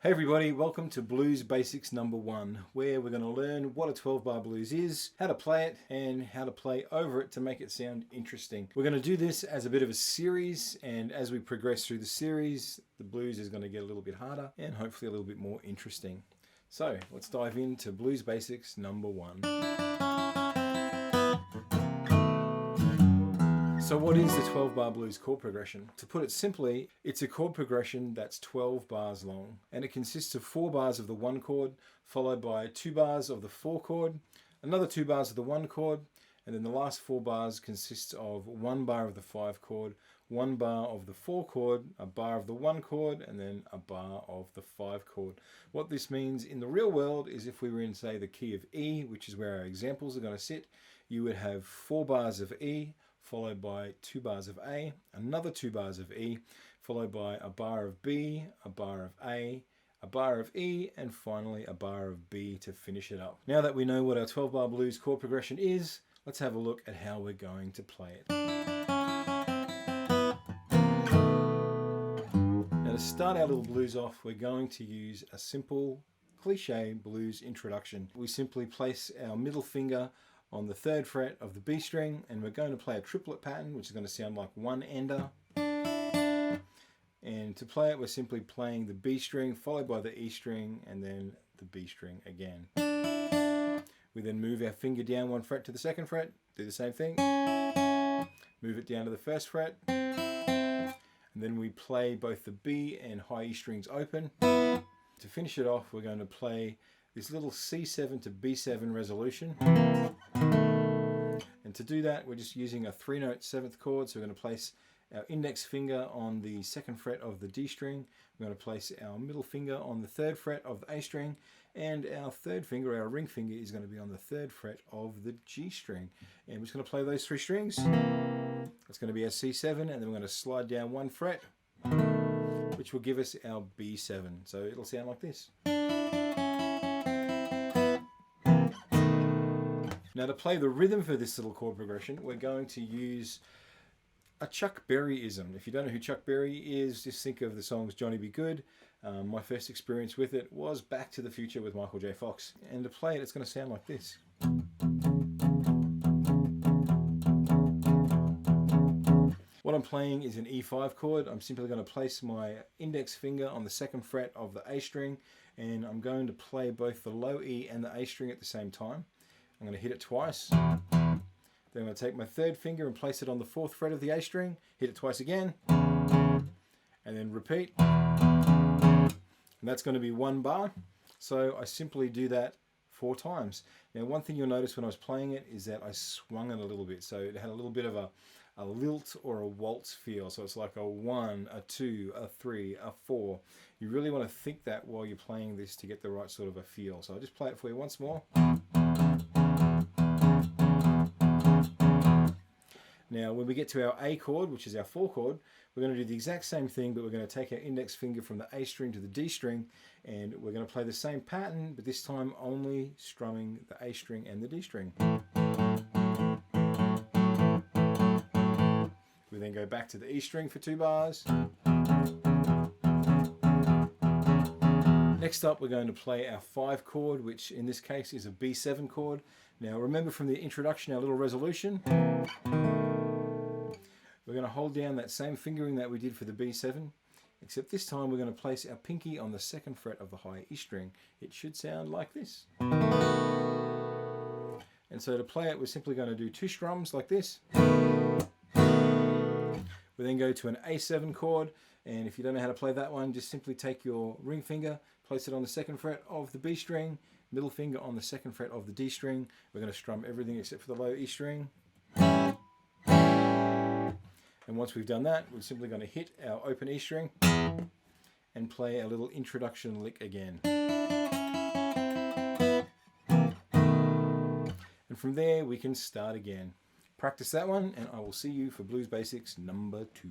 Hey everybody, welcome to Blues Basics number 1, where we're going to learn what a 12-bar blues is, how to play it, and how to play over it to make it sound interesting. We're going to do this as a bit of a series, and as we progress through the series, the blues is going to get a little bit harder and hopefully a little bit more interesting. So let's dive into Blues Basics number 1. So what is the 12-bar blues chord progression? To put it simply, it's a chord progression that's 12 bars long, and it consists of 4 bars of the 1 chord, followed by 2 bars of the 4 chord, another 2 bars of the 1 chord, and then the last 4 bars consists of 1 bar of the 5 chord, 1 bar of the 4 chord, a bar of the 1 chord, and then a bar of the 5 chord. What this means in the real world is if we were in, say, the key of E, which is where our examples are going to sit, you would have 4 bars of E, followed by 2 bars of A, another 2 bars of E, followed by a bar of B, a bar of A bar of E, and finally a bar of B to finish it up. Now that we know what our 12-bar blues chord progression is, let's have a look at how we're going to play it. Now to start our little blues off, we're going to use a simple cliche blues introduction. We simply place our middle finger on the 3rd fret of the B string, and we're going to play a triplet pattern, which is going to sound like one ender. And to play it, we're simply playing the B string followed by the E string and then the B string again. We then move our finger down 1 fret to the 2nd fret, do the same thing, move it down to the 1st fret, and then we play both the B and high E strings open. To finish it off, we're going to play this little C7 to B7 resolution. And to do that, we're just using a 3-note 7th chord. So we're going to place our index finger on the 2nd fret of the D string. We're going to place our middle finger on the 3rd fret of the A string. And our 3rd finger, our ring finger, is going to be on the 3rd fret of the G string. And we're just going to play those 3 strings. That's going to be our C7, and then we're going to slide down 1 fret, which will give us our B7. So it'll sound like this. Now to play the rhythm for this little chord progression, we're going to use a Chuck Berry-ism. If you don't know who Chuck Berry is, just think of the songs Johnny Be Good. My first experience with it was Back to the Future with Michael J. Fox. And to play it, it's going to sound like this. What I'm playing is an E5 chord. I'm simply going to place my index finger on the 2nd fret of the A string, and I'm going to play both the low E and the A string at the same time. I'm going to hit it twice. Then I'm going to take my 3rd finger and place it on the 4th fret of the A string, hit it twice again, and then repeat. And that's going to be 1 bar. So I simply do that 4 times. Now one thing you'll notice when I was playing it is that I swung it a little bit. So it had a little bit of a lilt or a waltz feel. So it's like a 1, a 2, a 3, a 4. You really want to think that while you're playing this to get the right sort of a feel. So I'll just play it for you once more. Now when we get to our A chord, which is our 4 chord, we're going to do the exact same thing, but we're going to take our index finger from the A string to the D string, and we're going to play the same pattern, but this time only strumming the A string and the D string. We then go back to the E string for 2 bars. Next up, we're going to play our 5 chord, which in this case is a B7 chord. Now remember from the introduction, our little resolution. We're going to hold down that same fingering that we did for the B7, except this time we're going to place our pinky on the 2nd fret of the high E string. It should sound like this. And so to play it, we're simply going to do 2 strums like this. We then go to an A7 chord, and if you don't know how to play that one, just simply take your ring finger, place it on the 2nd fret of the B string, middle finger on the 2nd fret of the D string. We're going to strum everything except for the low E string. And once we've done that, we're simply going to hit our open E string and play a little introduction lick again. And from there, we can start again. Practice that one, and I will see you for Blues Basics number 2.